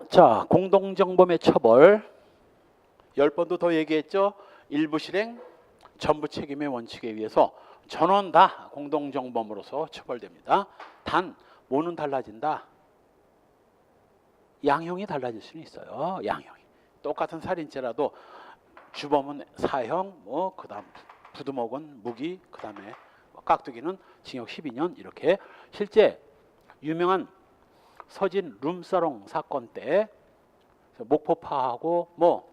자, 공동정범의 처벌 10번도 더 얘기했죠. 일부 실행, 전부 책임의 원칙에 의해서 전원 다 공동정범으로서 처벌됩니다. 단 뭐는 달라진다? 양형이 달라질 수는 있어요. 양형이 똑같은 살인죄라도 주범은 사형, 그다음 부두목은 무기, 그다음에 깍두기는 징역 12년 이렇게. 실제 유명한 서진 룸사롱 사건 때 목포파하고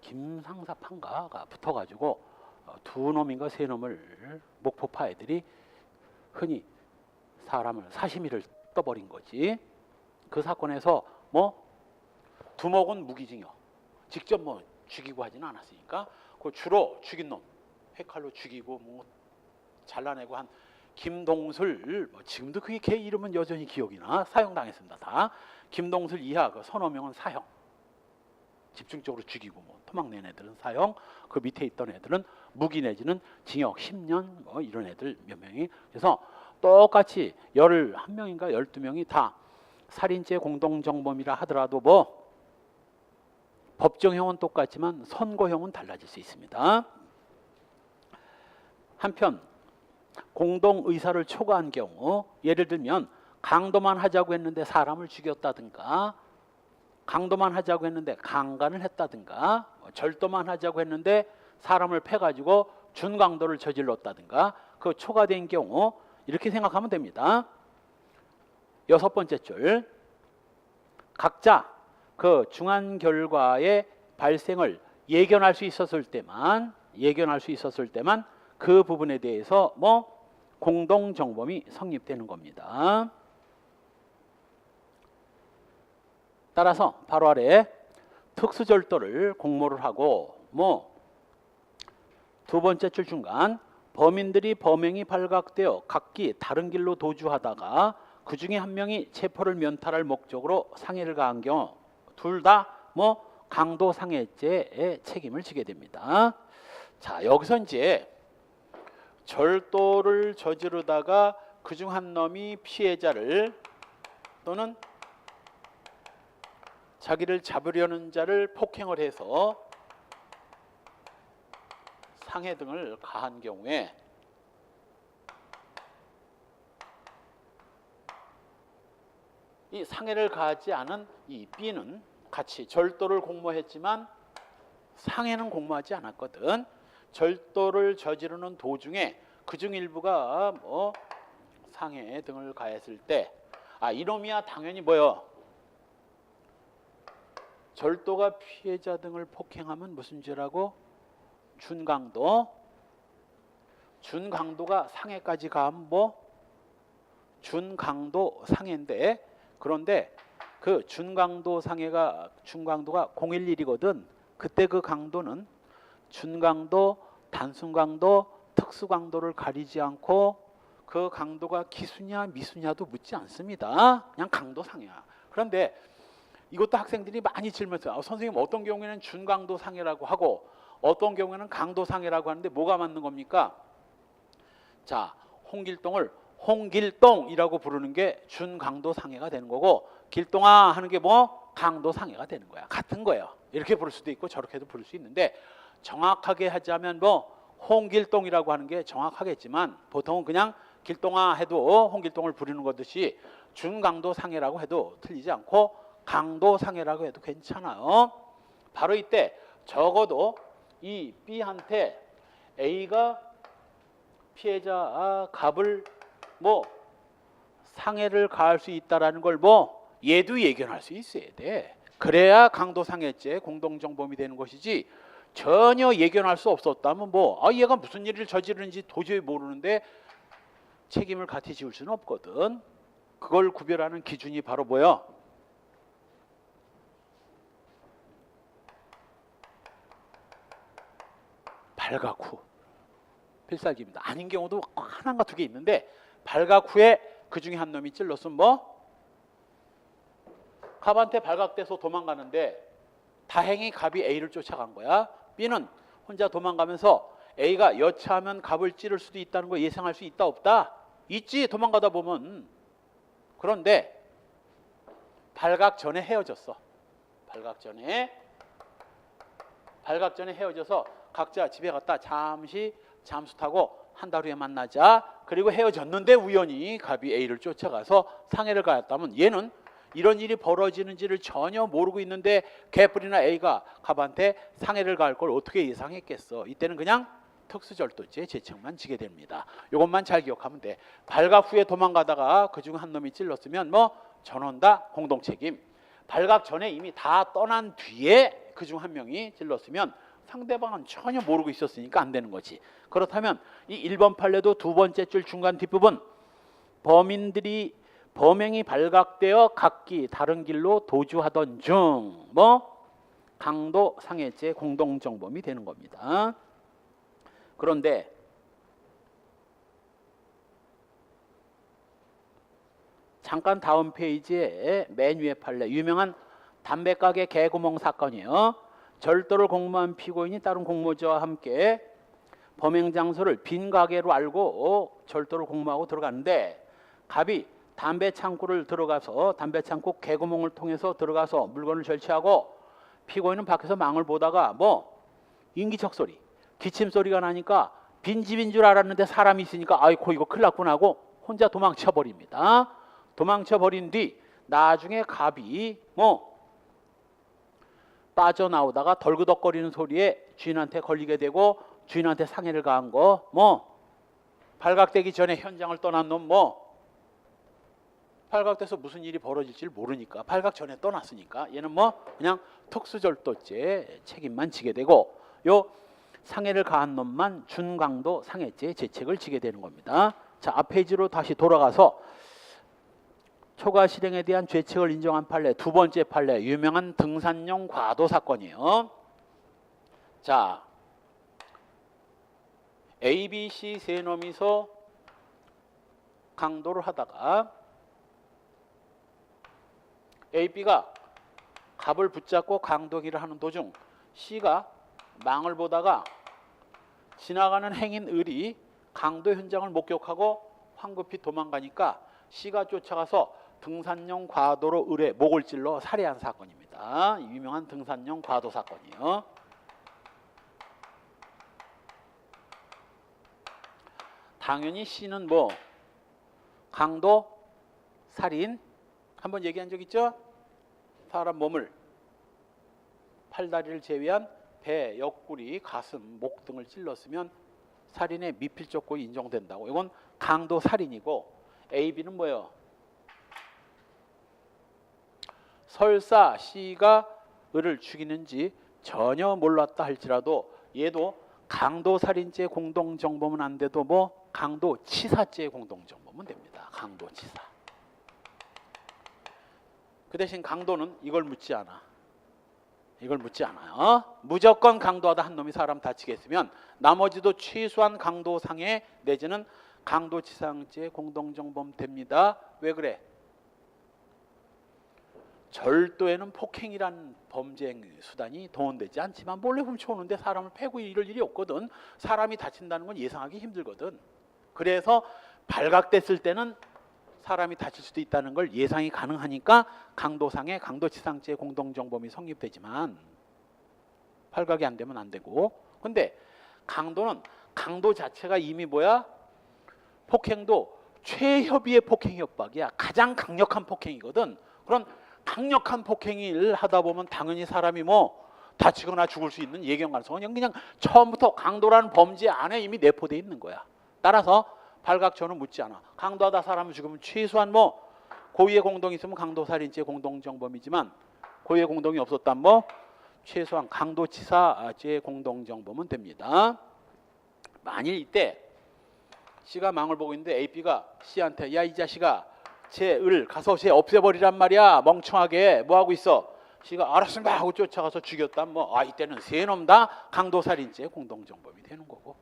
김상사 판가가 붙어가지고 두 놈인가 세 놈을 목포파 애들이 흔히 사람을 사시미를 떠버린 거지. 그 사건에서 두목은 무기징역, 직접 죽이고 하지는 않았으니까 그 주로 죽인 놈 회칼로 죽이고 잘라내고 한 김동술, 지금도 그게 걔 이름은 여전히 기억이 나. 사형당했습니다. 다 김동술 이하 그 서너 명은 사형, 집중적으로 죽이고 토막낸 애들은 사형, 그 밑에 있던 애들은 무기 내지는 징역 10년 이런 애들 몇 명이. 그래서 똑같이 11명인가 12명이 다 살인죄 공동정범이라 하더라도 법정형은 똑같지만 선고형은 달라질 수 있습니다. 한편 공동의사를 초과한 경우, 예를 들면 강도만 하자고 했는데 사람을 죽였다든가, 강도만 하자고 했는데 강간을 했다든가, 절도만 하자고 했는데 사람을 패가지고 준강도를 저질렀다든가, 그 초과된 경우 이렇게 생각하면 됩니다. 6번째 줄, 각자 그 중한 결과의 발생을 예견할 수 있었을 때만 그 부분에 대해서 공동정범이 성립되는 겁니다. 따라서 바로 아래 특수절도를 공모를 하고 두 번째 줄 중간 범인들이 범행이 발각되어 각기 다른 길로 도주하다가 그 중에 한 명이 체포를 면탈할 목적으로 상해를 가한 경우 둘 다 강도상해죄의 책임을 지게 됩니다. 자, 여기서 이제 절도를 저지르다가 그중 한 놈이 피해자를 또는 자기를 잡으려는 자를 폭행을 해서 상해 등을 가한 경우에 이 상해를 가하지 않은 이 B는 같이 절도를 공모했지만 상해는 공모하지 않았거든. 절도를 저지르는 도중에 그중 일부가 상해 등을 가했을 때 이놈이야 당연히 절도가 피해자 등을 폭행하면 무슨 죄라고? 준강도. 준강도가 상해까지 가면 준강도 상해인데, 그런데 그 준강도 상해가 준강도가 011이거든. 그때 그 강도는 준강도, 단순강도, 특수강도를 가리지 않고 그 강도가 기수냐 미수냐도 묻지 않습니다. 그냥 강도상해야. 그런데 이것도 학생들이 많이 질문해요. 선생님 어떤 경우에는 준강도 상해라고 하고 어떤 경우에는 강도 상해라고 하는데 뭐가 맞는 겁니까? 자, 홍길동을 홍길동이라고 부르는 게 준강도 상해가 되는 거고, 길동아 하는 게 강도 상해가 되는 거야. 같은 거예요. 이렇게 부를 수도 있고 저렇게도 부를 수 있는데, 정확하게 하자면 홍길동이라고 하는 게 정확하겠지만 보통은 그냥 길동아 해도 홍길동을 부르는 것듯이 준강도 상해라고 해도 틀리지 않고 강도 상해라고 해도 괜찮아요. 바로 이때 적어도 이 B한테 A가 피해자 갑을 상해를 가할 수 있다라는 걸 얘도 예견할 수 있어야 돼. 그래야 강도 상해죄 공동정범이 되는 것이지, 전혀 예견할 수 없었다면 얘가 무슨 일을 저지르는지 도저히 모르는데 책임을 같이 지울 수는 없거든. 그걸 구별하는 기준이 바로 발각 후 필살기입니다. 아닌 경우도 하나가 두 개 있는데, 발각 후에 그 중에 한 놈이 찔렀으면 갑한테 발각돼서 도망가는데 다행히 갑이 A를 쫓아간 거야. B는 혼자 도망가면서 A가 여차하면 갑을 찌를 수도 있다는 거 예상할 수 있다 없다? 있지. 도망가다 보면 그런데 발각 전에 헤어졌어. 발각 전에 헤어져서 각자 집에 갔다 잠시 잠수 타고 한 달 후에 만나자. 그리고 헤어졌는데 우연히 갑이 A를 쫓아가서 상해를 가했다면 얘는 이런 일이 벌어지는지를 전혀 모르고 있는데 개뿔이나 A가 갑한테 상해를 가할 걸 어떻게 예상했겠어. 이때는 그냥 특수절도죄 죄책만 지게 됩니다. 이것만 잘 기억하면 돼. 발각 후에 도망가다가 그중 한 놈이 찔렀으면 뭐 전원 다 공동책임. 발각 전에 이미 다 떠난 뒤에 그중 한 명이 찔렀으면 상대방은 전혀 모르고 있었으니까 안 되는 거지. 그렇다면 이 1번 판례도 두 번째 줄 중간 뒷부분 범행이 발각되어 각기 다른 길로 도주하던 중 뭐 강도 상해죄 공동정범이 되는 겁니다. 그런데 잠깐 다음 페이지에 맨 위에 판례 유명한 담배가게 개구멍 사건이에요. 절도를 공모한 피고인이 다른 공모자와 함께 범행 장소를 빈 가게로 알고 절도를 공모하고 들어갔는데 갑이 담배 창고를 들어가서 담배 창고 개구멍을 통해서 들어가서 물건을 절취하고 피고인은 밖에서 망을 보다가 뭐 인기척 소리, 기침 소리가 나니까 빈집인 줄 알았는데 사람이 있으니까 아이고 이거 큰일 났구나 하고 혼자 도망쳐 버립니다. 도망쳐 버린 뒤 나중에 갑이 뭐 빠져나오다가 덜그덕거리는 소리에 주인한테 걸리게 되고 주인한테 상해를 가한 거 뭐 발각되기 전에 현장을 떠난 놈 뭐 발각돼서 무슨 일이 벌어질지 모르니까 발각 전에 떠났으니까 얘는 뭐 그냥 특수절도죄 책임만 지게 되고 요 상해를 가한 놈만 준강도 상해죄 죄책을 지게 되는 겁니다. 자, 앞 페이지로 다시 돌아가서 초과 실행에 대한 죄책을 인정한 판례 두 번째 판례 유명한 등산용 과도 사건이에요. 자, A, B, C 세 놈이서 강도를 하다가 A, B가 갑을 붙잡고 강도기를 하는 도중 C가 망을 보다가 지나가는 행인 을이 강도 현장을 목격하고 황급히 도망가니까 C가 쫓아가서 등산용 과도로 을의 목을 찔러 살해한 사건입니다. 유명한 등산용 과도 사건이에요. 당연히 C는 뭐 강도, 살인 한번 얘기한 적 있죠? 사람 몸을 팔다리를 제외한 배, 옆구리, 가슴, 목 등을 찔렀으면 살인의 미필적 고의 인정된다고. 이건 강도 살인이고 A, B는 뭐예요? 설사 C가 을을 죽이는지 전혀 몰랐다 할지라도 얘도 강도살인죄 공동정범은 안 돼도 뭐 강도치사죄 공동정범은 됩니다. 강도치사. 그 대신 강도는 이걸 묻지 않아. 이걸 묻지 않아요. 무조건 강도하다 한 놈이 사람 다치게 했으면 나머지도 최소한 강도상해 내지는 강도치사죄 공동정범 됩니다. 왜 그래? 절도에는 폭행이란 범죄 수단이 동원되지 않지만 몰래 훔쳐오는데 사람을 패고 이럴 일이 없거든. 사람이 다친다는 건 예상하기 힘들거든. 그래서 발각됐을 때는 사람이 다칠 수도 있다는 걸 예상이 가능하니까 강도상해 강도치상죄 공동정범이 성립되지만 발각이 안 되면 안 되고. 근데 강도는 강도 자체가 이미 뭐야? 폭행도 최협의의 폭행 협박이야. 가장 강력한 폭행이거든. 그런 강력한 폭행을 하다 보면 당연히 사람이 뭐 다치거나 죽을 수 있는 예견 가능성은 그냥 처음부터 강도라는 범죄 안에 이미 내포되어 있는 거야. 따라서 발각전은 묻지 않아. 강도하다 사람을 죽으면 최소한 뭐 고의의 공동이 있으면 강도살인죄 공동정범이지만 고의의 공동이 없었다면 뭐 최소한 강도치사죄 공동정범은 됩니다. 만일 이때 C가 망을 보고 있는데 A, B가 C한테 야 이 자식아 쟤 을 가서 쟤 없애버리란 말이야. 멍청하게 뭐하고 있어. C가 알았습니다 하고 쫓아가서 죽였다면 뭐 이때는 세 놈 다 강도살인죄 공동정범이 되는 거고.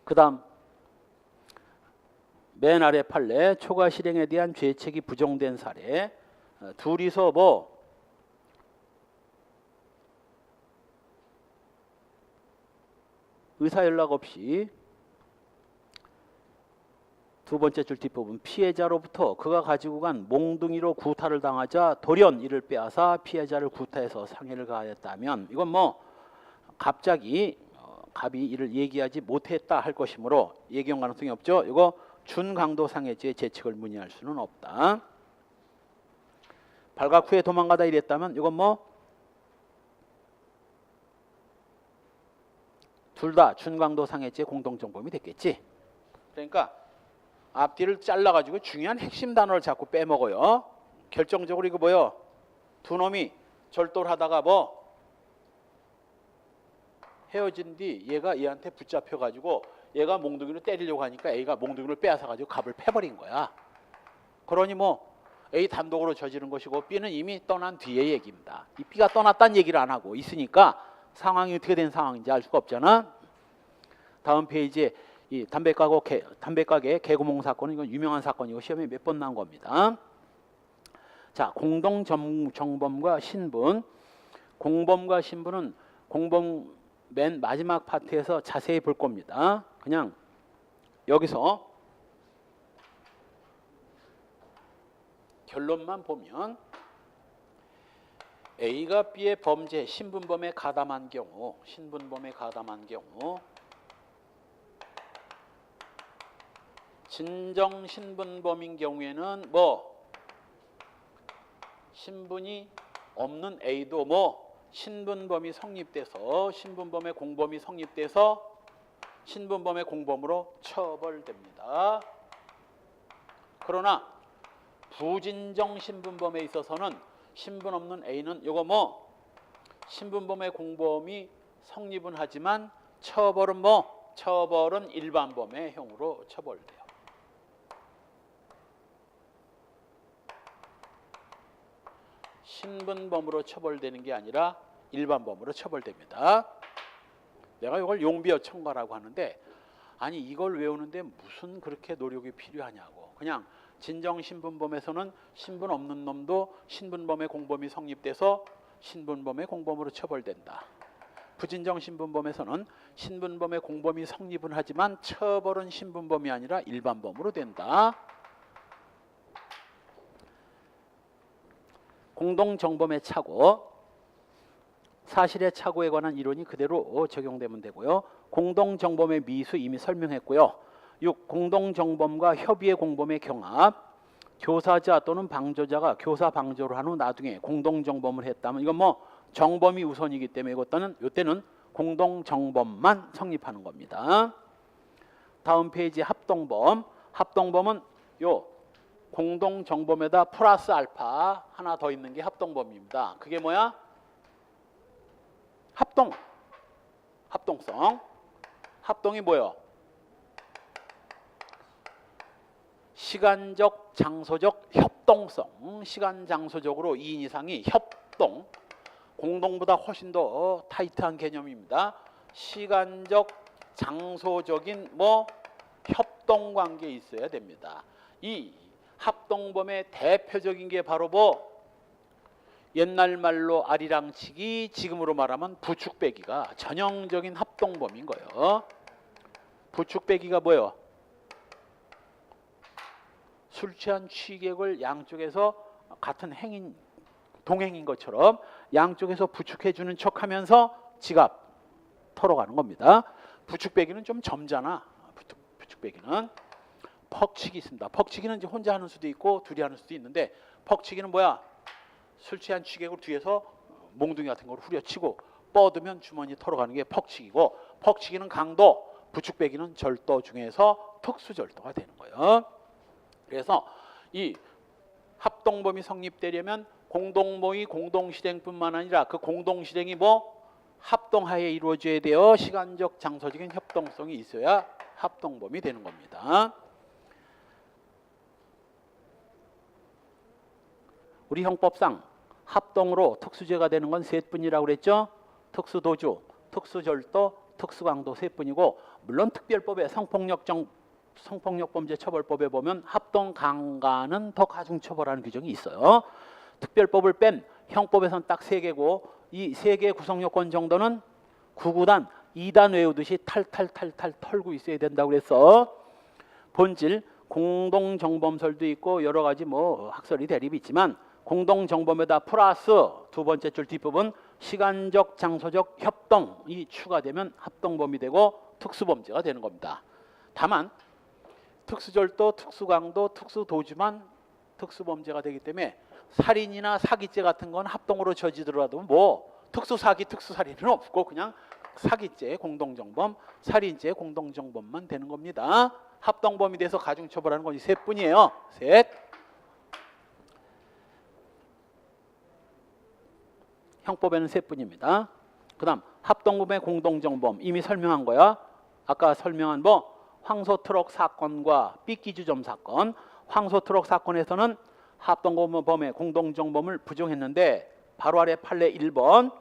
그 다음 맨 아래 판례 초과 실행에 대한 죄책이 부정된 사례. 둘이서 뭐 의사 연락 없이 두 번째 줄 뒷부분 피해자로부터 그가 가지고 간 몽둥이로 구타를 당하자 돌연 이를 빼앗아 피해자를 구타해서 상해를 가하였다면 이건 뭐 갑자기 갑이 이를 얘기하지 못했다 할 것이므로 예기용 가능성이 없죠. 이거 준강도 상해죄의 재측을 문의할 수는 없다. 발각 후에 도망가다 이랬다면 이건 뭐 둘 다 준강도 상해죄 공동정범이 됐겠지. 그러니까 앞뒤를 잘라가지고 중요한 핵심 단어를 자꾸 빼먹어요. 결정적으로 이거 뭐요? 두 놈이 절도를 하다가 뭐 헤어진 뒤 얘가 얘한테 붙잡혀가지고 얘가 몽둥이로 때리려고 하니까 A가 몽둥이를 빼앗아가지고 갑을 패버린 거야. 그러니 뭐 A 단독으로 저지른 것이고 B는 이미 떠난 뒤의 얘기입니다. 이 B가 떠났다는 얘기를 안 하고 있으니까 상황이 어떻게 된 상황인지 알 수가 없잖아. 다음 페이지에 이 담배가게 개구멍 사건은 이건 유명한 사건이고 시험에 몇 번 나온 겁니다. 자, 공동정범과 신분. 공범과 신분은 공범 맨 마지막 파트에서 자세히 볼 겁니다. 그냥 여기서 결론만 보면 A가 B의 범죄 신분범에 가담한 경우 진정 신분범인 경우에는 뭐 신분이 없는 A도 뭐 신분범이 성립돼서 신분범의 공범이 성립돼서 신분범의 공범으로 처벌됩니다. 그러나 부진정 신분범에 있어서는 신분 없는 A는 이거 뭐 신분범의 공범이 성립은 하지만 처벌은 일반범의 형으로 처벌돼요. 신분범으로 처벌되는 게 아니라 일반범으로 처벌됩니다. 내가 이걸 용비어 청가라고 하는데 아니 이걸 외우는데 무슨 그렇게 노력이 필요하냐고. 그냥 진정 신분범에서는 신분 없는 놈도 신분범의 공범이 성립돼서 신분범의 공범으로 처벌된다. 부진정 신분범에서는 신분범의 공범이 성립은 하지만 처벌은 신분범이 아니라 일반범으로 된다. 공동정범의 착오, 사실의 착오에 관한 이론이 그대로 적용되면 되고요. 공동정범의 미수 이미 설명했고요. 6. 공동정범과 협의의 공범의 경합, 교사자 또는 방조자가 교사 방조를 한 후 나중에 공동정범을 했다면 이건 뭐 정범이 우선이기 때문에 이때는 공동정범만 성립하는 겁니다. 다음 페이지 합동범, 합동범은 요 공동정범에다 플러스 알파 하나 더 있는 게 합동범입니다. 그게 뭐야? 합동성. 합동이 뭐요? 시간적, 장소적 협동성. 시간, 장소적으로 2인 이상이 협동. 공동보다 훨씬 더 타이트한 개념입니다. 시간적, 장소적인 뭐 협동 관계에 있어야 됩니다. 이 합동범의 대표적인 게 바로 뭐 옛날 말로 아리랑치기, 지금으로 말하면 부축배기가 전형적인 합동범인 거예요. 부축배기가 뭐예요? 술 취한 취객을 양쪽에서 같은 행인, 동행인 것처럼 양쪽에서 부축해주는 척하면서 지갑 털어가는 겁니다. 부축배기는 좀 점잖아. 부축배기는 퍽치기 있습니다. 퍽치기는 이제 혼자 하는 수도 있고 둘이 하는 수도 있는데 퍽치기는 뭐야? 술 취한 취객을 뒤에서 몽둥이 같은 걸 후려치고 뻗으면 주머니 털어가는 게 퍽치기고, 퍽치기는 강도, 부축배기는 절도 중에서 특수절도가 되는 거예요. 그래서 이 합동범이 성립되려면 공동모의 공동실행뿐만 아니라 그 공동실행이 뭐 합동하에 이루어져야 돼요. 시간적 장소적인 협동성이 있어야 합동범이 되는 겁니다. 우리 형법상 합동으로 특수죄가 되는 건 셋뿐이라고 그랬죠. 특수도주, 특수절도, 특수강도 셋뿐이고, 물론 특별법에 성폭력범죄 처벌법에 보면 합동강간은 더 가중처벌하는 규정이 있어요. 특별법을 뺀 형법에서는 딱 3개고 이 3개의 구성요건 정도는 구구단 2단 외우듯이 탈탈탈탈 털고 있어야 된다고 그래서 본질, 공동정범설도 있고 여러 가지 뭐 학설이 대립이 있지만 공동정범에다 플러스 두 번째 줄 뒷부분 시간적 장소적 협동이 추가되면 합동범이 되고 특수범죄가 되는 겁니다. 다만 특수절도, 특수강도, 특수도주만 특수범죄가 되기 때문에 살인이나 사기죄 같은 건 합동으로 저지르더라도 뭐 특수사기, 특수살인은 없고 그냥 사기죄, 공동정범, 살인죄, 공동정범만 되는 겁니다. 합동범이 돼서 가중처벌하는 건 이 셋뿐이에요. 셋. 형법에는 셋뿐입니다. 그 다음 합동범의 공동정범 이미 설명한 거야. 아까 설명한 뭐 황소트럭 사건과 삐끼주점 사건. 황소트럭 사건에서는 합동범의 공동정범을 부정했는데 바로 아래 판례 1번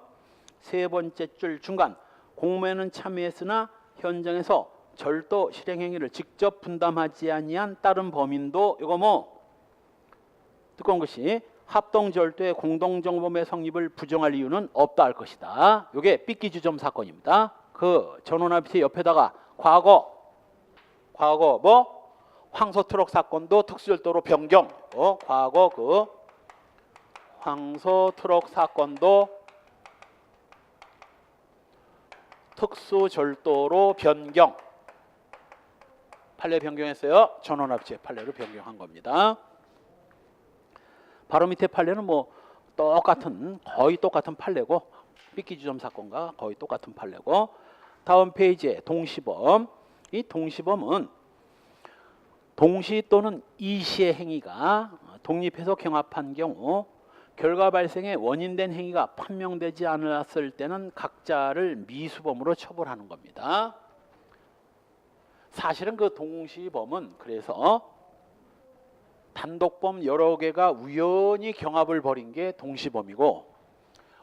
세 번째 줄 중간 공모에는 참여했으나 현장에서 절도 실행행위를 직접 분담하지 아니한 다른 범인도 이거 뭐 두꺼운 것이 합동절도의 공동정범의 성립을 부정할 이유는 없다 할 것이다. 이게 삐끼주점 사건입니다. 그 전원합의체 옆에다가 과거 뭐 황소트럭 사건도 특수절도로 변경. 과거 그 황소트럭 사건도 특수절도로 변경. 판례 변경했어요. 전원합의체 판례로 변경한 겁니다. 바로 밑에 판례는 뭐 거의 똑같은 판례고 삐끼주점 사건과 거의 똑같은 판례고 다음 페이지에 동시범. 이 동시범은 동시 또는 이시의 행위가 독립해서 경합한 경우 결과 발생의 원인된 행위가 판명되지 않았을 때는 각자를 미수범으로 처벌하는 겁니다. 사실은 그 동시범은 그래서 단독범 여러 개가 우연히 경합을 벌인 게 동시범이고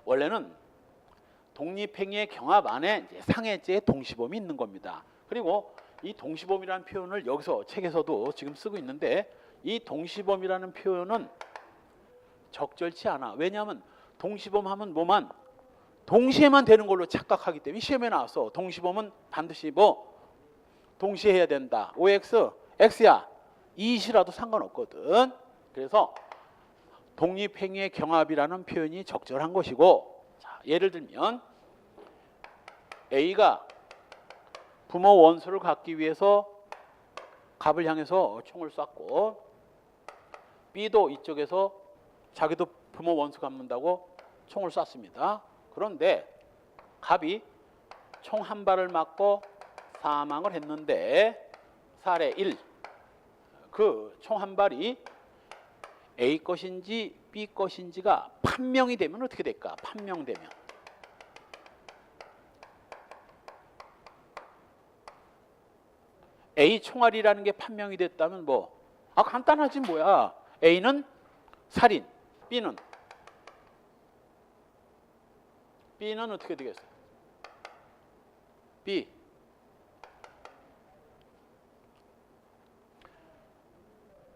원래는 독립행위의 경합 안에 이제 상해죄의 동시범이 있는 겁니다. 그리고 이 동시범이라는 표현을 여기서 책에서도 지금 쓰고 있는데 이 동시범이라는 표현은 적절치 않아. 왜냐하면 동시범 하면 뭐만 동시에만 되는 걸로 착각하기 때문에 시험에 나왔어. 동시범은 반드시 뭐 동시에 해야 된다. OX, X야. 이시라도 상관없거든. 그래서 독립행위의 경합이라는 표현이 적절한 것이고 자, 예를 들면 A가 부모 원수를 갖기 위해서 갑을 향해서 총을 쐈고 B도 이쪽에서 자기도 부모 원수 갚는다고 총을 쐈습니다. 그런데 갑이 총 한 발을 맞고 사망을 했는데 사례 1. 그 총 한 발이 A 것인지 B 것인지가 판명이 되면 어떻게 될까? 판명되면. A 총알이라는 게 판명이 됐다면 뭐? 간단하지 뭐야. A는 살인, B는 어떻게 되겠어요? B.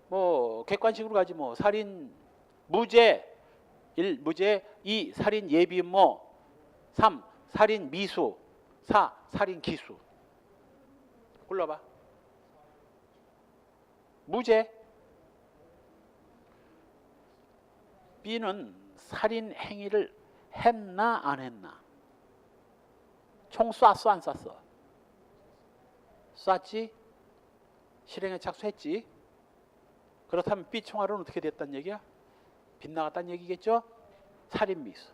뭐 객관식으로 가지 뭐 살인 무죄 1 무죄 2 살인 예비음모 3 살인 미수 4 살인 기수. 골라봐. 무죄. B는 살인 행위를 했나 안 했나? 총 쐈어 안 쐈어? 쐈지? 실행에 착수했지? 그렇다면 B 총알은 어떻게 됐단 얘기야? 빗나갔단 얘기겠죠? 살인 미수.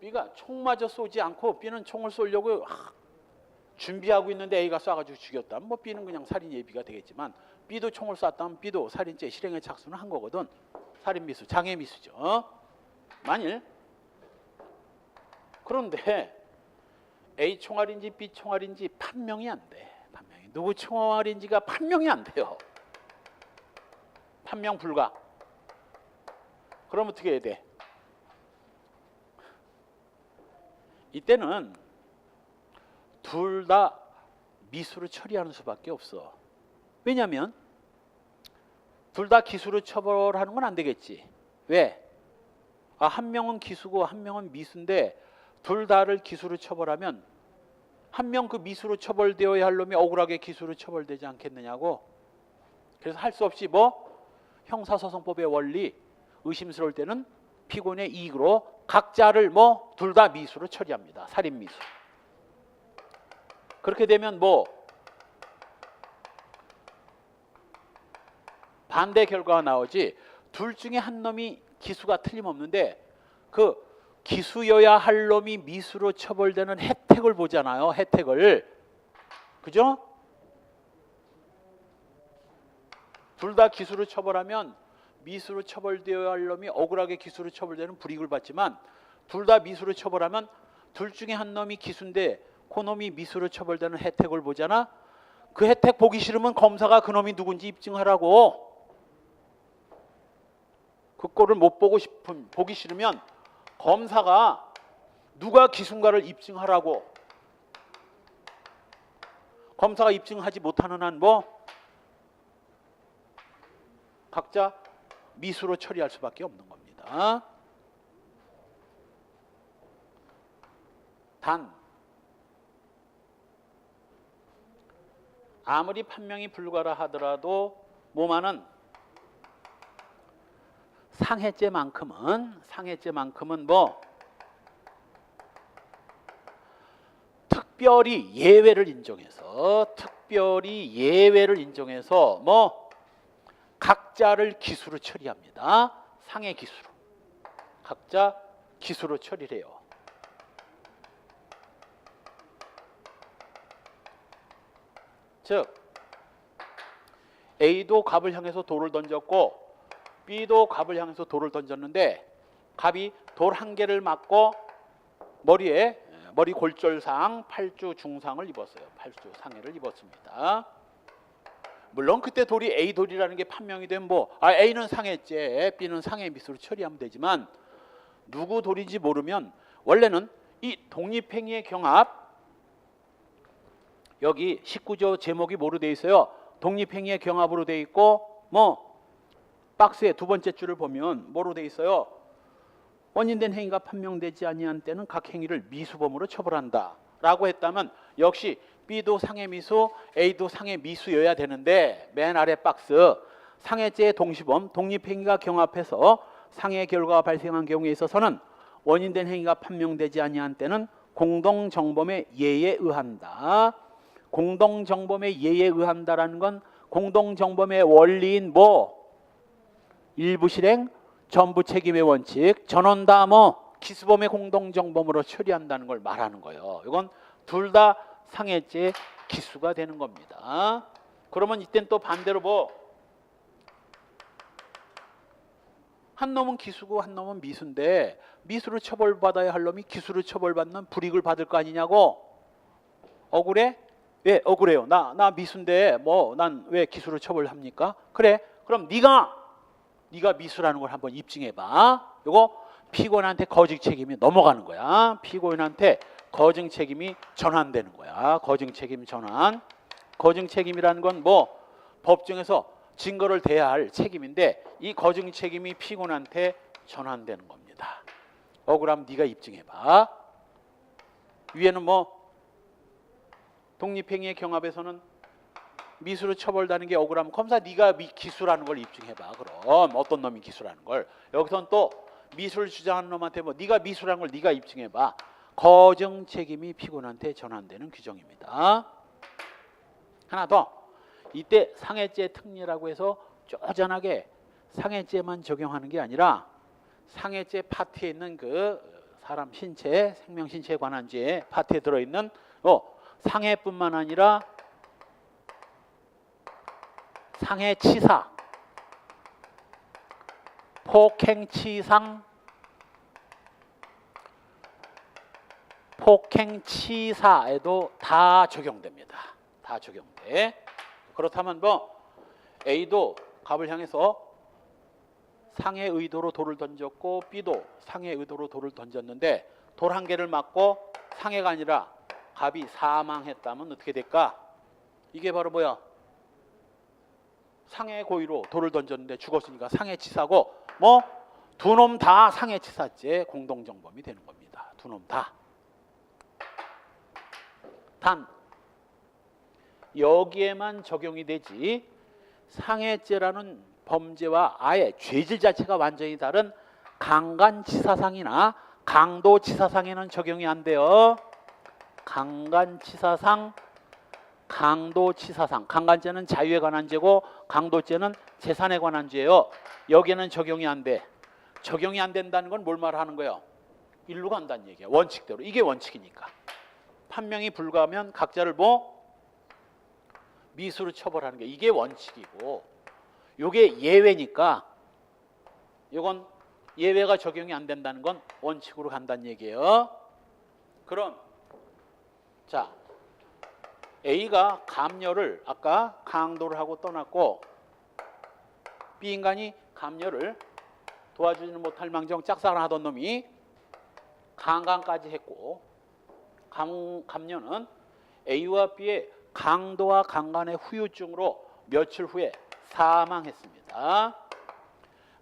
B가 총마저 쏘지 않고 B는 총을 쏘려고 준비하고 있는데 A가 쏴가지고 죽였다면 뭐 B는 그냥 살인 예비가 되겠지만 B도 총을 쐈다면 B도 살인죄 실행에 착수는 한 거거든. 살인 미수, 장애 미수죠. 만일 그런데 A 총알인지 B 총알인지 판명이 안 돼. 판명이 누구 총알인지가 판명이 안 돼요. 판명 불가. 그럼 어떻게 해야 돼? 이때는 둘 다 미수로 처리하는 수밖에 없어. 왜냐하면 둘 다 기수로 처벌하는 건 안 되겠지. 왜? 한 명은 기수고 한 명은 미수인데 둘 다를 기수로 처벌하면 한 명 그 미수로 처벌되어야 할 놈이 억울하게 기수로 처벌되지 않겠느냐고. 그래서 할 수 없이 뭐 형사소송법의 원리, 의심스러울 때는 피고인의 이익으로 각자를 뭐 둘 다 미수로 처리합니다. 살인 미수. 그렇게 되면 뭐 반대 결과가 나오지. 둘 중에 한 놈이 기수가 틀림없는데 그 기수여야 할 놈이 미수로 처벌되는 혜택을 보잖아요. 혜택을. 그죠? 둘 다 기수로 처벌하면 미수로 처벌되어야 할 놈이 억울하게 기수로 처벌되는 불이익을 받지만 둘 다 미수로 처벌하면 둘 중에 한 놈이 기수인데 그 놈이 미수로 처벌되는 혜택을 보잖아. 그 혜택 보기 싫으면 검사가 그 놈이 누군지 입증하라고. 그 꼴을 못 보기 싫으면 검사가 누가 기수인가를 입증하라고. 검사가 입증하지 못하는 한 뭐 각자 미수로 처리할 수밖에 없는 겁니다. 단 아무리 판명이 불가라 하더라도 뭐만은 상해죄만큼은 뭐 특별히 예외를 인정해서 뭐 각자를 기수로 처리합니다. 상해 기수로. 각자 기수로 처리를 해요. 즉 A도 갑을 향해서 돌을 던졌고 B도 갑을 향해서 돌을 던졌는데 갑이 돌 한 개를 맞고 머리 골절상 8주 중상을 입었어요. 8주 상해를 입었습니다. 물론 그때 돌이 A 돌이라는 게 판명이 되면 A는 상해죄, B는 상해 미수로 처리하면 되지만 누구 돌인지 모르면 원래는 이 독립행위의 경합, 여기 19조 제목이 뭐로 돼 있어요? 독립행위의 경합으로 돼 있고 박스의 두 번째 줄을 보면 뭐로 돼 있어요? 원인된 행위가 판명되지 아니한 때는 각 행위를 미수범으로 처벌한다 라고 했다면 역시 B도 상해 미수, A도 상해 미수여야 되는데 맨 아래 박스 상해죄의 동시범, 독립행위가 경합해서 상해 결과가 발생한 경우에 있어서는 원인된 행위가 판명되지 아니한 때는 공동정범의 예에 의한다. 공동정범의 예에 의한다라는 건 공동정범의 원리인 일부 실행, 전부 책임의 원칙, 전원 다 기수범의 공동정범으로 처리한다는 걸 말하는 거예요. 이건 둘 다 상해죄 기수가 되는 겁니다. 그러면 이땐 또 반대로 한 놈은 기수고 한 놈은 미수인데 미수로 처벌받아야 할 놈이 기수로 처벌받는 불이익을 받을 거 아니냐고. 억울해? 왜 억울해요? 나 미수인데 난 왜 기수로 처벌합니까? 그래, 그럼 네가 미수라는 걸 한번 입증해봐. 이거 피고인한테 거증 책임이 넘어가는 거야. 피고인한테 거증 책임이 전환되는 거야. 거증 책임 전환. 거증 책임이라는 건 법정에서 증거를 대야 할 책임인데 이 거증 책임이 피고인한테 전환되는 겁니다. 억울하면 네가 입증해봐. 위에는 독립행위의 경합에서는 미수로 처벌되는 게 억울하면 검사 네가 기수라는 걸 입증해봐. 그럼 어떤 놈이 기수라는 걸. 여기서는 또 미수를 주장하는 놈한테 네가 미수라는 걸 네가 입증해봐. 거증 책임이 피고인한테 전환되는 규정입니다. 하나 더. 이때 상해죄 특례라고 해서 쪼잔하게 상해죄만 적용하는 게 아니라 상해죄 파트에 있는 그 사람 신체, 생명 신체에 관한 죄 파트에 들어있는 상해뿐만 아니라 상해치사, 폭행치상, 폭행치사에도 다 적용됩니다. 다 적용돼. 그렇다면 A도 갑을 향해서 상해 의도로 돌을 던졌고 B도 상해 의도로 돌을 던졌는데 돌 한 개를 맞고 상해가 아니라 갑이 사망했다면 어떻게 될까? 이게 바로 상해 고의로 돌을 던졌는데 죽었으니까 상해치사고 두 놈 다 상해치사죄 공동정범이 되는 겁니다. 두 놈 다. 단 여기에만 적용이 되지 상해죄라는 범죄와 아예 죄질 자체가 완전히 다른 강간치사상이나 강도치사상에는 적용이 안 돼요. 강간치사상, 강도치사상. 강간죄는 자유에 관한 죄고 강도죄는 재산에 관한 죄예요. 여기에는 적용이 안 돼. 적용이 안 된다는 건 뭘 말하는 거예요? 일로 간다는 얘기야. 원칙대로. 이게 원칙이니까. 판명이 불가하면 각자를 뭐 미수로 처벌하는 게 이게 원칙이고, 이게 예외니까 이건 예외가 적용이 안 된다는 건 원칙으로 간다는 얘기예요. 그럼 자, A가 감녀를 아까 강도를 하고 떠났고 B 인간이 감녀를 도와주지는 못할 망정 짝사랑 하던 놈이 강간까지 했고, 감녀는 A와 B의 강도와 강간의 후유증으로 며칠 후에 사망했습니다.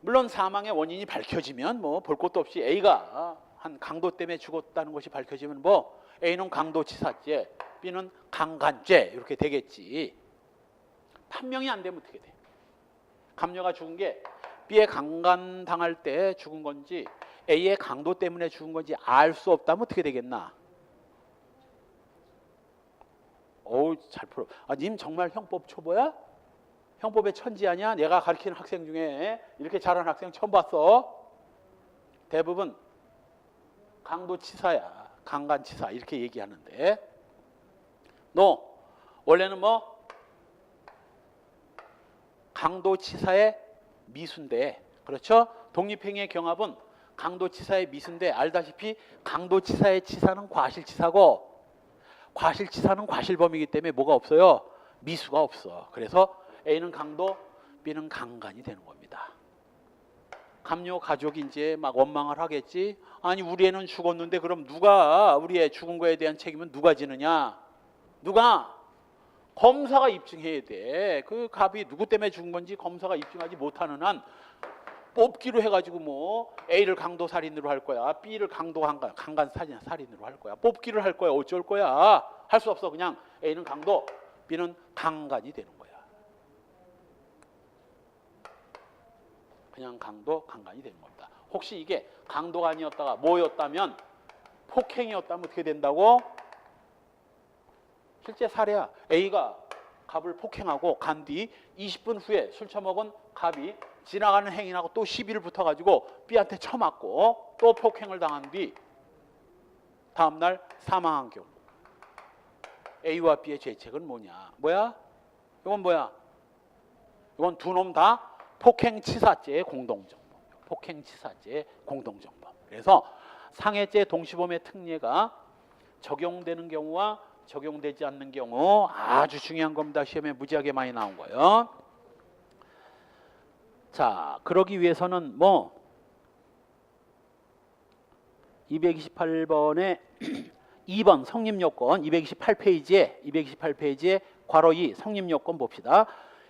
물론 사망의 원인이 밝혀지면 뭐 볼 것도 없이 A가 한 강도 때문에 죽었다는 것이 밝혀지면 뭐 A는 강도치사죄, B는 강간죄 이렇게 되겠지. 판명이 안 되면 어떻게 돼? 감녀가 죽은 게 B의 강간당할 때 죽은 건지 A의 강도 때문에 죽은 건지 알 수 없다면 어떻게 되겠나? 어우, 잘 풀어. 아, 님 정말 형법 초보야? 형법의 천지 아니야? 내가 가르치는 학생 중에 이렇게 잘하는 학생 처음 봤어. 대부분 강도치사야. 강간치사 이렇게 얘기하는데, 너 원래는 뭐 강도치사의 미수인데, 그렇죠? 독립행위의 경합은 강도치사의 미수인데, 알다시피 강도치사의 치사는 과실치사고 과실치사는 과실범이기 때문에 뭐가 없어요? 미수가 없어. 그래서 A는 강도, B는 강간이 되는 겁니다. 감녀 가족이 이제 막 원망을 하겠지. 아니 우리 애는 죽었는데 그럼 누가 우리 애 죽은 거에 대한 책임은 누가 지느냐? 누가? 검사가 입증해야 돼. 그 갑이 누구 때문에 죽은 건지 검사가 입증하지 못하는 한 뽑기로 해가지고 뭐 A를 강도 살인으로 할 거야, B를 강도 강간 살인으로 할 거야, 뽑기를 할 거야, 어쩔 거야? 할 수 없어. 그냥 A는 강도, B는 강간이 되는 거야. 그냥 강도, 강간이 되는 겁니다. 혹시 이게 강도가 아니었다가 뭐였다면, 폭행이었다면 어떻게 된다고? 실제 사례야. A가 갑을 폭행하고 간 뒤 20분 후에 술 처먹은 갑이 지나가는 행인하고 또 시비를 붙어가지고 B한테 쳐맞고 또 폭행을 당한 뒤 다음날 사망한 경우, A와 B의 죄책은 뭐냐? 뭐야? 이건 뭐야? 이건 두 놈 다 폭행치사죄의 공동정범. 폭행치사죄의 공동정범. 그래서 상해죄 동시범의 특례가 적용되는 경우와 적용되지 않는 경우 아주 중요한 겁니다. 시험에 무지하게 많이 나온 거예요. 자, 그러기 위해서는 뭐 228번에 2번 성립요건 228페이지에 괄호 2 성립요건 봅시다.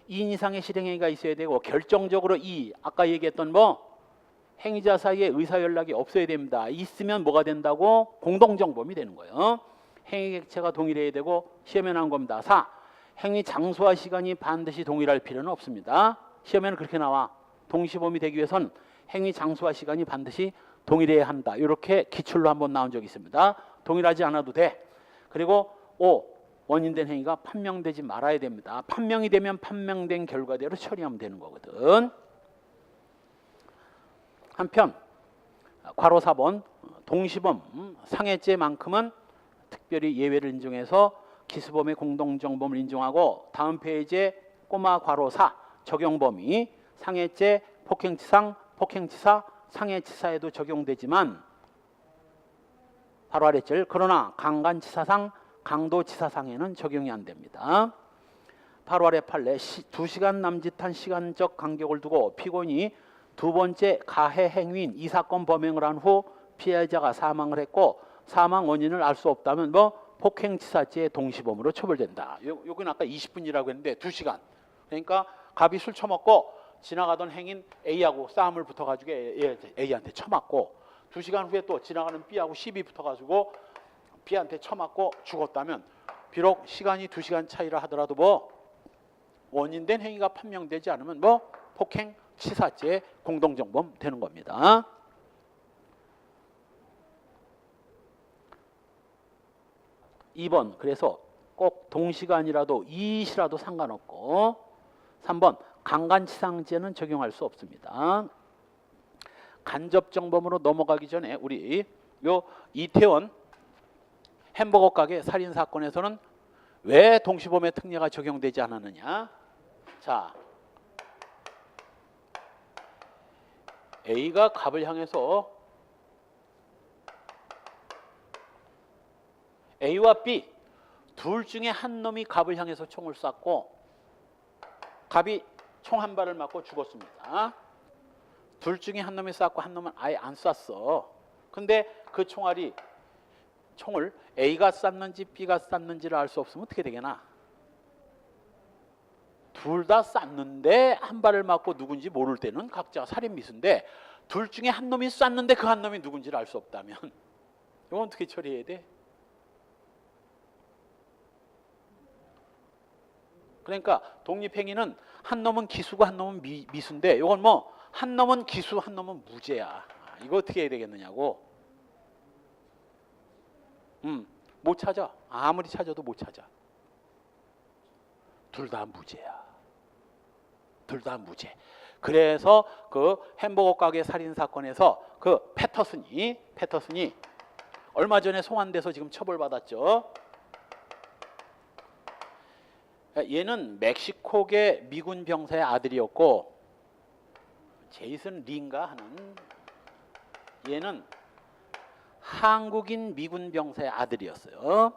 2인 이상의 실행행위가 있어야 되고 결정적으로 아까 얘기했던 뭐 행위자 사이에 의사연락이 없어야 됩니다. 있으면 뭐가 된다고? 공동정범이 되는 거예요. 행위 객체가 동일해야 되고 시험에 나온 겁니다. 4. 행위 장소와 시간이 반드시 동일할 필요는 없습니다. 시험에는 그렇게 나와. 동시범이 되기 위해선 행위 장소와 시간이 반드시 동일해야 한다. 이렇게 기출로 한번 나온 적이 있습니다. 동일하지 않아도 돼. 그리고 5. 원인된 행위가 판명되지 말아야 됩니다. 판명이 되면 판명된 결과대로 처리하면 되는 거거든. 한편 괄호 4번 동시범 상해죄만큼은 특별히 예외를 인정해서 기수범의 공동정범을 인정하고, 다음 페이지에 꼬마 괄호 4 적용범위 상해죄, 폭행치사, 상해치사에도 적용되지만 바로 아래줄 그러나 강간치사상, 강도치사상에는 적용이 안 됩니다. 바로 아래 판례 2시간 남짓한 시간적 간격을 두고 피고인이 두 번째 가해 행위인 이 사건 범행을 한 후 피해자가 사망을 했고 사망 원인을 알 수 없다면 뭐 폭행치사죄의 동시범으로 처벌된다. 여기는 아까 20분이라고 했는데 2시간. 그러니까 갑이 술 처먹고 지나가던 행인 A하고 싸움을 붙어가지고 A한테 쳐맞고 2시간 후에 또 지나가는 B하고 시비 붙어가지고 B한테 쳐맞고 죽었다면 비록 시간이 2시간 차이라 하더라도 뭐 원인된 행위가 판명되지 않으면 뭐 폭행 치사죄 공동정범 되는 겁니다. (2번) 그래서 꼭 동시간이라도 이시라도 상관없고. (3번) 강간치상죄는 적용할 수 없습니다. 간접정범으로 넘어가기 전에 우리 요 이태원 햄버거 가게 살인 사건에서는 왜 동시범의 특례가 적용되지 않았느냐? 자, A가 갑을 향해서 A와 B 둘 중에 한 놈이 갑을 향해서 총을 쐈고 갑이 총 한 발을 맞고 죽었습니다. 둘 중에 한 놈이 쐈고 한 놈은 아예 안 쐈어. 근데 그 총을 A가 쐈는지 B가 쐈는지를 알 수 없으면 어떻게 되겠나? 둘 다 쐈는데 한 발을 맞고 누군지 모를 때는 각자 살인 미수인데 둘 중에 한 놈이 쐈는데 그 한 놈이 누군지를 알 수 없다면 이건 어떻게 처리해야 돼? 그러니까 독립행위는 한 놈은 기수고 한 놈은 미수인데 이건 뭐 한 놈은 기수 한 놈은 무죄야. 이거 어떻게 해야 되겠느냐고. 못 찾아. 아무리 찾아도 못 찾아. 둘 다 무죄야. 둘 다 무죄. 그래서 그 햄버거 가게 살인 사건에서 그 패터슨이 얼마 전에 송환돼서 지금 처벌받았죠. 얘는 멕시코계 미군 병사의 아들이었고 제이슨 리인가 하는 얘는 한국인 미군 병사의 아들이었어요.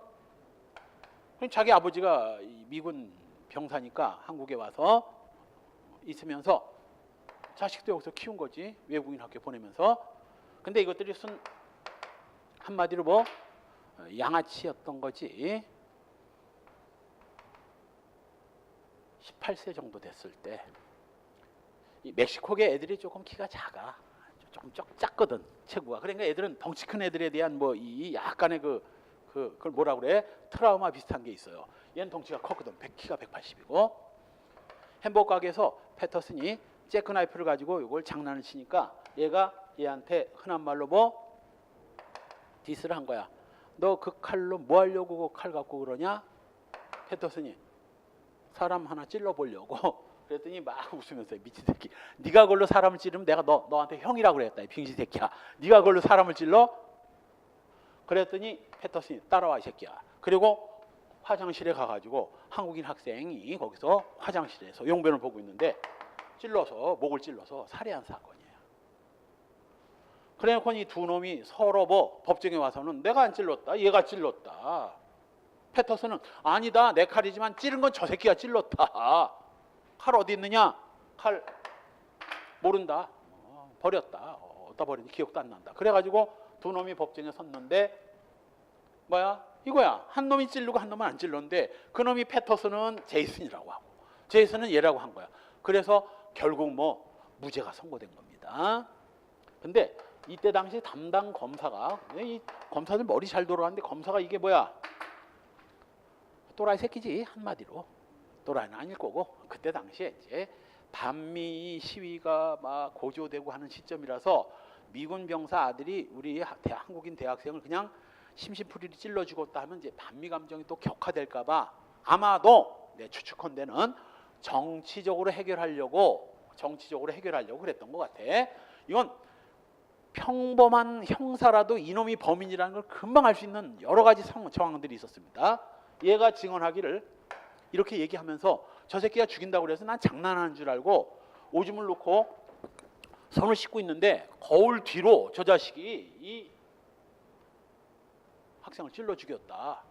자기 아버지가 미군 병사니까 한국에 와서 있으면서 자식도 여기서 키운 거지. 외국인 학교 보내면서. 근데 이것들이 한마디로 뭐 양아치였던 거지. 18세 정도 됐을 때 이 멕시코계 애들이 조금 키가 작아. 조금 작거든 체구가. 그러니까 애들은 덩치 큰 애들에 대한 뭐 이 약간의 그걸 뭐라 그래? 트라우마 비슷한 게 있어요. 얘는 덩치가 컸거든. 키가 180이고. 햄버거 가게에서 패터슨이 재크 나이프를 가지고 이걸 장난을 치니까 얘가 얘한테 흔한 말로 뭐 디스를 한 거야. 너 그 칼로 뭐 하려고 그 칼 갖고 그러냐? 패터슨이 사람 하나 찔러보려고. 그랬더니 막 웃으면서 미친 새끼. 네가 그걸로 사람을 찌르면 내가 너한테 형이라고 그랬다. 이 빙신 새끼야. 네가 그걸로 사람을 찔러? 그랬더니 패터슨이 따라와 이 새끼야. 그리고 화장실에 가가지고 한국인 학생이 거기서 화장실에서 용변을 보고 있는데 목을 찔러서 살해한 사건이에요. 그래놓고 이 두 놈이 서로 뭐 법정에 와서는 내가 안 찔렀다. 얘가 찔렀다. 패터슨은 아니다. 내 칼이지만 찌른 건 저 새끼가 찔렀다. 칼 어디 있느냐? 칼 모른다. 버렸다. 어디다 버렸는지 기억도 안 난다. 그래가지고 두 놈이 법정에 섰는데 뭐야? 이거야. 한 놈이 찌르고 한 놈은 안 찔렀는데 그 놈이 패터슨은 제이슨이라고 하고 제이슨은 얘라고 한 거야. 그래서 결국 뭐 무죄가 선고된 겁니다. 근데 이때 당시 담당 검사가 이 검사들 머리 잘 돌아가는데 검사가 이게 뭐야? 또라이 새끼지 한마디로. 또라이는 아닐 거고 그때 당시에 이제 반미 시위가 막 고조되고 하는 시점이라서 미군 병사 아들이 우리 한국인 대학생을 그냥 심심풀이를 찔러 죽었다 하면 이제 반미 감정이 또 격화될까봐 아마도 내 추측컨대는 정치적으로 해결하려고 그랬던 것 같아. 이건 평범한 형사라도 이놈이 범인이라는 걸 금방 알 수 있는 여러 가지 정황들이 있었습니다. 얘가 증언하기를 이렇게 얘기하면서 저 새끼가 죽인다고 그래서 난 장난하는 줄 알고 오줌을 놓고 손을 씻고 있는데 거울 뒤로 저 자식이 이 학생을 찔러 죽였다.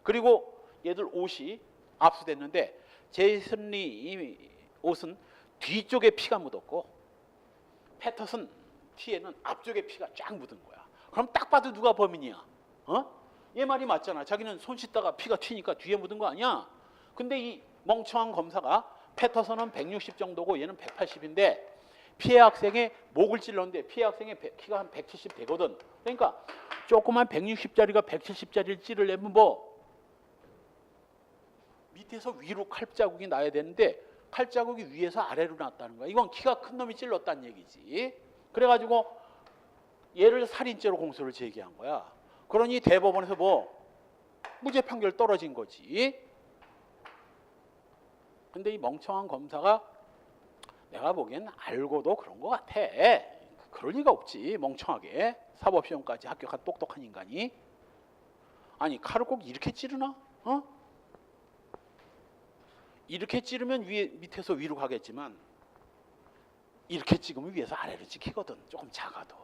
그리고 얘들 옷이 압수됐는데 제이슨 리 옷은 뒤쪽에 피가 묻었고 패터슨 티에는 앞쪽에 피가 쫙 묻은 거야. 그럼 딱 봐도 누가 범인이야? 얘 말이 맞잖아. 자기는 손 씻다가 피가 튀니까 뒤에 묻은 거 아니야? 근데 이 멍청한 검사가 패터슨은 160 정도고 얘는 180인데 피해 학생의 목을 찔렀는데 피해 학생의 키가 한 170 되거든. 그러니까 조그만 160짜리가 170짜리를 찌르려면 뭐 밑에서 위로 칼자국이 나야 되는데 칼자국이 위에서 아래로 났다는 거야. 이건 키가 큰 놈이 찔렀다는 얘기지. 그래가지고 얘를 살인죄로 공소를 제기한 거야. 그러니 대법원에서 뭐 무죄 판결 떨어진 거지. 근데 이 멍청한 검사가 내가 보기엔 알고도 그런 것 같아. 그럴 리가 없지. 멍청하게 사법시험까지 합격한 똑똑한 인간이. 아니 칼을 꼭 이렇게 찌르나? 어? 이렇게 찌르면 위에 밑에서 위로 가겠지만 이렇게 찍으면 위에서 아래로 찍히거든. 조금 작아도.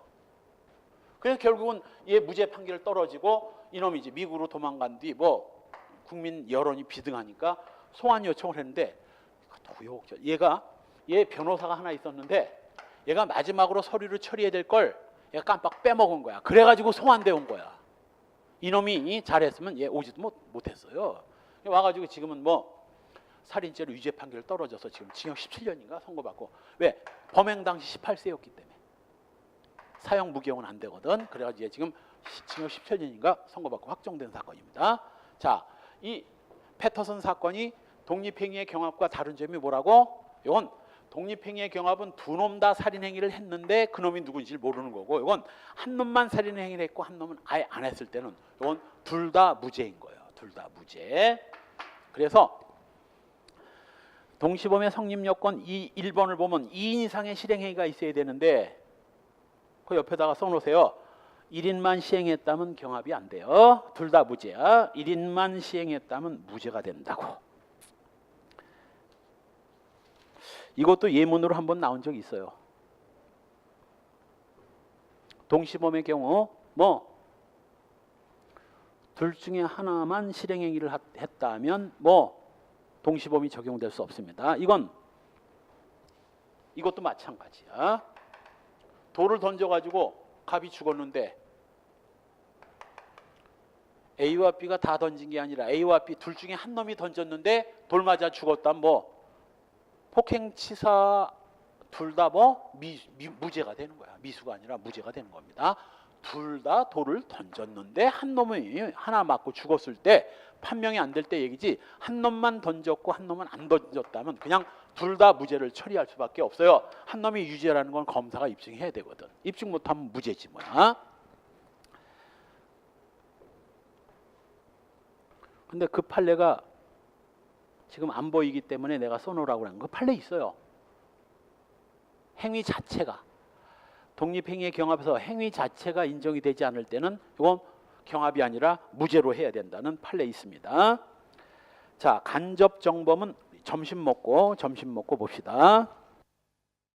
그래서 결국은 얘 무죄 판결 떨어지고 이놈이 이제 미국으로 도망간 뒤 뭐 국민 여론이 비등하니까 소환 요청을 했는데 얘 변호사가 하나 있었는데 얘가 마지막으로 서류를 처리해야 될 걸 얘가 깜빡 빼먹은 거야. 그래가지고 소환돼 온 거야. 이놈이 잘했으면 얘 오지도 못했어요. 와가지고 지금은 뭐 살인죄로 유죄 판결 떨어져서 지금 징역 17년인가 선고받고. 왜? 범행 당시 18세였기 때문에 사형 무기형은 안 되거든. 그래가지고 지금 징역 17년인가 선고받고 확정된 사건입니다. 자, 이 패터슨 사건이 독립행위의 경합과 다른 점이 뭐라고? 이건 독립행위의 경합은 두 놈 다 살인행위를 했는데 그 놈이 누군지 모르는 거고, 이건 한 놈만 살인행위를 했고 한 놈은 아예 안 했을 때는 이건 둘 다 무죄인 거예요. 둘 다 무죄. 그래서 동시범의 성립 요건 1번을 보면 2인 이상의 실행행위가 있어야 되는데 그 옆에다가 써놓으세요. 1인만 시행했다면 경합이 안 돼요. 둘 다 무죄야. 1인만 시행했다면 무죄가 된다고. 이것도 예문으로 한번 나온 적이 있어요. 동시범의 경우 뭐 둘 중에 하나만 실행행위를 했다면 뭐 동시범이 적용될 수 없습니다. 이것도 마찬가지야. 돌을 던져가지고 갑이 죽었는데 A와 B가 다 던진 게 아니라 A와 B 둘 중에 한 놈이 던졌는데 돌 맞아 죽었다면 뭐 폭행치사 둘 다 뭐 무죄가 되는 거야. 미수가 아니라 무죄가 되는 겁니다. 둘 다 돌을 던졌는데 한 놈이 하나 맞고 죽었을 때 판명이 안 될 때 얘기지, 한 놈만 던졌고 한 놈은 안 던졌다면 그냥 둘 다 무죄를 처리할 수밖에 없어요. 한 놈이 유죄라는 건 검사가 입증해야 되거든. 입증 못하면 무죄지 뭐야. 근데 그 판례가 지금 안 보이기 때문에 내가 써놓으라고 그런 거. 판례 있어요. 행위 자체가 독립행위의 경합에서 행위 자체가 인정이 되지 않을 때는 이건 경합이 아니라 무죄로 해야 된다는 판례 있습니다. 자, 간접정범은 점심 먹고 봅시다.